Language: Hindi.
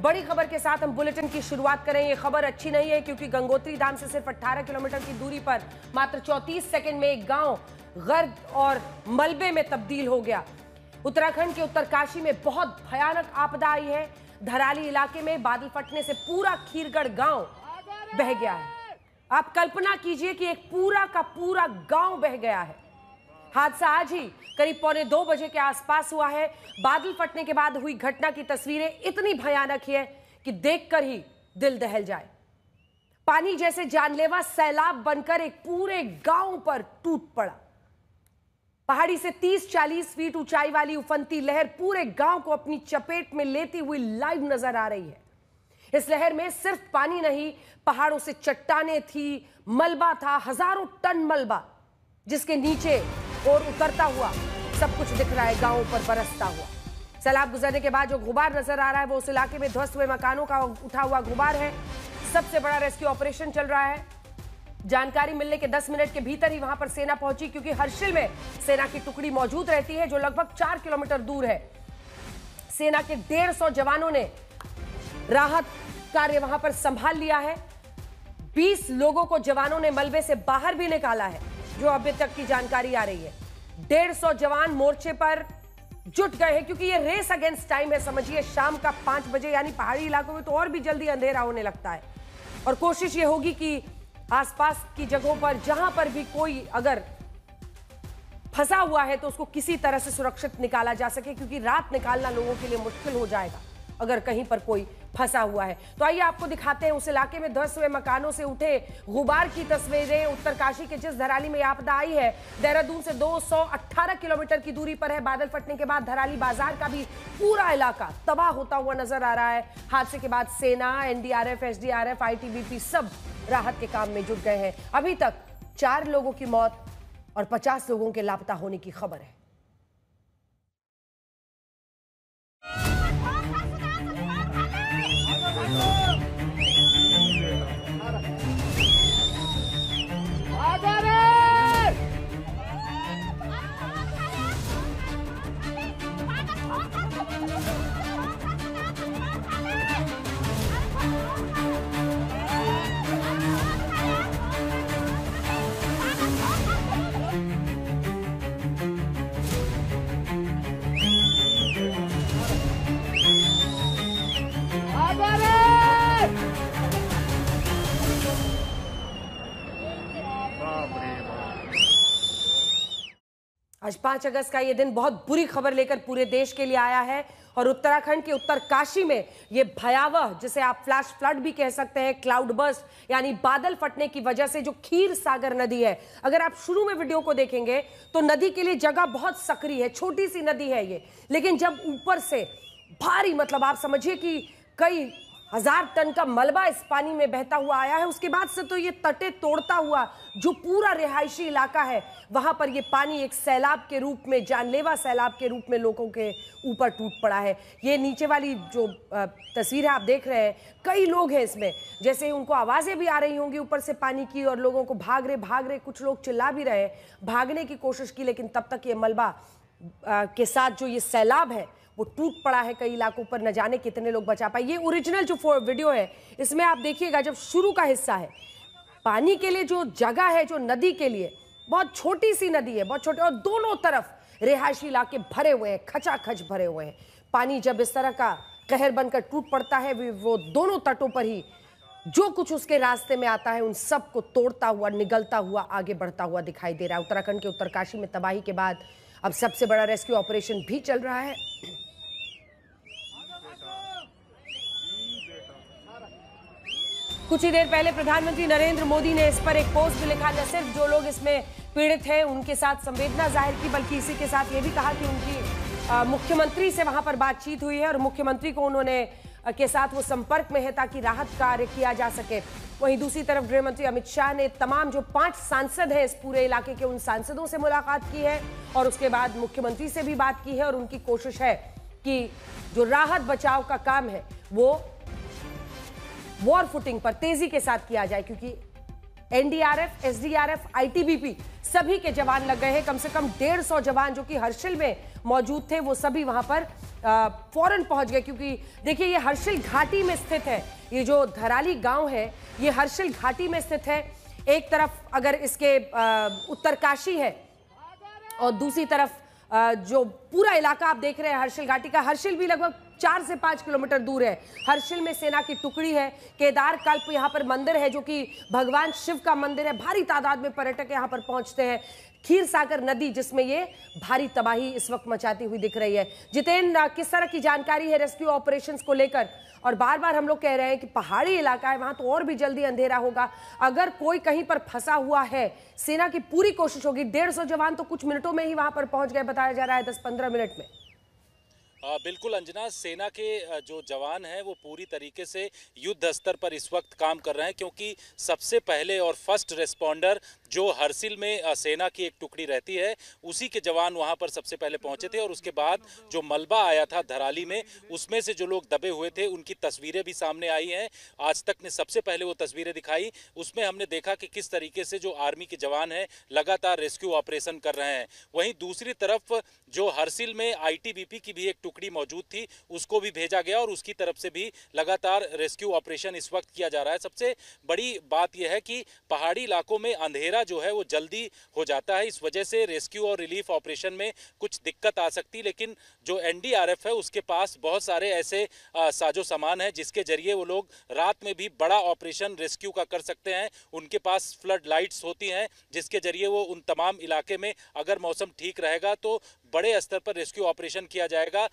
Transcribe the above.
बड़ी खबर के साथ हम बुलेटिन की शुरुआत करें। ये खबर अच्छी नहीं है क्योंकि गंगोत्री धाम से सिर्फ 18 किलोमीटर की दूरी पर मात्र 34 सेकंड में एक गांव गर्द और मलबे में तब्दील हो गया। उत्तराखंड के उत्तरकाशी में बहुत भयानक आपदा आई है। धराली इलाके में बादल फटने से पूरा खीरगढ़ गांव बह गया है। आप कल्पना कीजिए कि एक पूरा का पूरा गांव बह गया है। हादसा आज ही करीब 1:45 बजे के आसपास हुआ है। बादल फटने के बाद हुई घटना की तस्वीरें इतनी भयानक है कि देखकर ही दिल दहल जाए। पानी जैसे जानलेवा सैलाब बनकर एक पूरे गांव पर टूट पड़ा। पहाड़ी से 30-40 फीट ऊंचाई वाली उफनती लहर पूरे गांव को अपनी चपेट में लेती हुई लाइव नजर आ रही है। इस लहर में सिर्फ पानी नहीं, पहाड़ों से चट्टानें थी, मलबा था, हजारों टन मलबा जिसके नीचे और उतरता हुआ सब कुछ दिख रहा है, गांवों पर बरसता हुआ। सैलाब गुजरने के बाद जो गुबार नजर आ रहा है वो उस इलाके में ध्वस्त हुए मकानों का उठा हुआ गुबार है। सबसे बड़ा रेस्क्यू ऑपरेशन चल रहा है। जानकारी मिलने के 10 मिनट के भीतर ही वहां पर सेना पहुंची क्योंकि हर्षिल में सेना की टुकड़ी मौजूद रहती है जो लगभग 4 किलोमीटर दूर है। सेना के 150 जवानों ने राहत कार्य वहां पर संभाल लिया है। 20 लोगों को जवानों ने मलबे से बाहर भी निकाला है जो अभी तक की जानकारी आ रही है। 150 जवान मोर्चे पर जुट गए हैं क्योंकि ये रेस अगेंस्ट टाइम है। समझिए शाम का 5 बजे, यानी पहाड़ी इलाकों में तो और भी जल्दी अंधेरा होने लगता है। और कोशिश ये होगी कि आसपास की जगहों पर जहां पर भी कोई अगर फंसा हुआ है तो उसको किसी तरह से सुरक्षित निकाला जा सके, क्योंकि रात निकालना लोगों के लिए मुश्किल हो जाएगा अगर कहीं पर कोई फंसा हुआ है। तो आइए आपको दिखाते हैं उस इलाके में ध्वस्त हुए मकानों से उठे गुबार की तस्वीरें। उत्तरकाशी के जिस धराली में आपदा आई है, देहरादून से 218 किलोमीटर की दूरी पर है। बादल फटने के बाद धराली बाजार का भी पूरा इलाका तबाह होता हुआ नजर आ रहा है। हादसे के बाद सेना, एनडीआरएफ, एसडीआरएफ, आईटीबीपी सब राहत के काम में जुट गए हैं। अभी तक 4 लोगों की मौत और 50 लोगों के लापता होने की खबर है। आज 5 अगस्त का ये दिन बहुत बुरी खबर लेकर पूरे देश के लिए आया है और उत्तराखंड के उत्तरकाशी में ये भयावह, जिसे आप फ्लैश फ्लड भी कह सकते हैं, क्लाउड बर्स्ट यानी बादल फटने की वजह से जो खीर सागर नदी है, अगर आप शुरू में वीडियो को देखेंगे तो नदी के लिए जगह बहुत सक्रिय है, छोटी सी नदी है ये, लेकिन जब ऊपर से भारी, मतलब आप समझिए कि कई हजार टन का मलबा इस पानी में बहता हुआ आया है, उसके बाद से तो ये तटे तोड़ता हुआ जो पूरा रिहायशी इलाका है वहां पर ये पानी एक सैलाब के रूप में, जानलेवा सैलाब के रूप में लोगों के ऊपर टूट पड़ा है। ये नीचे वाली जो तस्वीर है आप देख रहे हैं, कई लोग हैं इसमें, जैसे उनको आवाजें भी आ रही होंगी ऊपर से पानी की और लोगों को भाग रहे, कुछ लोग चिल्ला भी रहे, भागने की कोशिश की, लेकिन तब तक ये मलबा के साथ जो ये सैलाब है वो टूट पड़ा है कई इलाकों पर। न जाने कितने लोग बचा पाए। ये ओरिजिनल जो वीडियो है इसमें आप देखिएगा, जब शुरू का हिस्सा है, पानी के लिए जो जगह है, जो नदी के लिए बहुत छोटी सी नदी है, बहुत छोटी, और दोनों तरफ रिहायशी इलाके भरे हुए हैं, खचाखच भरे हुए हैं। पानी जब इस तरह का कहर बनकर टूट पड़ता है वो दोनों तटों पर ही जो कुछ उसके रास्ते में आता है उन सब को तोड़ता हुआ, निगलता हुआ, आगे बढ़ता हुआ दिखाई दे रहा है। उत्तराखंड के उत्तरकाशी में तबाही के बाद अब सबसे बड़ा रेस्क्यू ऑपरेशन भी चल रहा है। कुछ ही देर पहले प्रधानमंत्री नरेंद्र मोदी ने इस पर एक पोस्ट भी लिखा, न सिर्फ जो लोग इसमें पीड़ित हैं उनके साथ संवेदना जाहिर की, बल्कि इसी के साथ ये भी कहा कि उनकी मुख्यमंत्री से वहां पर बातचीत हुई है और मुख्यमंत्री को उन्होंने के साथ वो संपर्क में है ताकि राहत कार्य किया जा सके। वहीं दूसरी तरफ गृह मंत्री अमित शाह ने तमाम जो 5 सांसद हैं इस पूरे इलाके के, उन सांसदों से मुलाकात की है और उसके बाद मुख्यमंत्री से भी बात की है और उनकी कोशिश है कि जो राहत बचाव का काम है वो वॉर फुटिंग पर तेजी के साथ किया जाए, क्योंकि एनडीआरएफ, एसडीआरएफ, आईटीबीपी सभी के जवान लग गए हैं। कम से कम 150 जवान जो कि हर्षिल में मौजूद थे वो सभी वहां पर फौरन पहुंच गए, क्योंकि देखिए ये हर्षिल घाटी में स्थित है। ये जो धराली गांव है ये हर्षिल घाटी में स्थित है। एक तरफ अगर इसके उत्तरकाशी है और दूसरी तरफ जो पूरा इलाका आप देख रहे हैं हर्षिल घाटी का। हर्षिल भी लगभग 4 से 5 किलोमीटर दूर है। हर्षिल में सेना की टुकड़ी है। केदार कल्प यहाँ पर मंदिर है जो कि भगवान शिव का मंदिर है। भारी तादाद में पर्यटक यहाँ पर पहुंचते हैं। खीर सागर नदी जिसमें ये भारी तबाही इस वक्त मचाती हुई दिख रही है। जितेंद्र, किस तरह की जानकारी है रेस्क्यू ऑपरेशंस को लेकर? और बार बार हम लोग कह रहे हैं कि पहाड़ी इलाका है, वहां तो और भी जल्दी अंधेरा होगा। अगर कोई कहीं पर फंसा हुआ है, सेना की पूरी कोशिश होगी। 150 जवान तो कुछ मिनटों में ही वहां पर पहुंच गए, बताया जा रहा है 10-15 मिनट में। बिल्कुल अंजना, सेना के जो जवान हैं वो पूरी तरीके से युद्ध स्तर पर इस वक्त काम कर रहे हैं, क्योंकि सबसे पहले और फर्स्ट रिस्पॉन्डर जो हर्षिल में सेना की एक टुकड़ी रहती है उसी के जवान वहां पर सबसे पहले पहुंचे थे। और उसके बाद जो मलबा आया था धराली में, उसमें से जो लोग दबे हुए थे उनकी तस्वीरें भी सामने आई हैं। आज तक ने सबसे पहले वो तस्वीरें दिखाई, उसमें हमने देखा कि किस तरीके से जो आर्मी के जवान हैं लगातार रेस्क्यू ऑपरेशन कर रहे हैं। वहीं दूसरी तरफ जो हर्षिल में आईटीबीपी की भी एक टुकड़ी मौजूद थी उसको भी भेजा गया और उसकी तरफ से भी लगातार रेस्क्यू ऑपरेशन इस वक्त किया जा रहा है। सबसे बड़ी बात यह है कि पहाड़ी इलाकों में अंधेरा जो है वो जल्दी हो जाता है, इस वजह से रेस्क्यू और रिलीफ ऑपरेशन में कुछ दिक्कत आ सकती, लेकिन जो एनडीआरएफ है उसके पास बहुत सारे ऐसे साजो सामान है जिसके जरिए वो लोग रात में भी बड़ा ऑपरेशन रेस्क्यू का कर सकते हैं। उनके पास फ्लड लाइट्स होती हैं जिसके जरिए वो उन तमाम इलाके में अगर मौसम ठीक रहेगा तो बड़े स्तर पर रेस्क्यू ऑपरेशन किया जाएगा।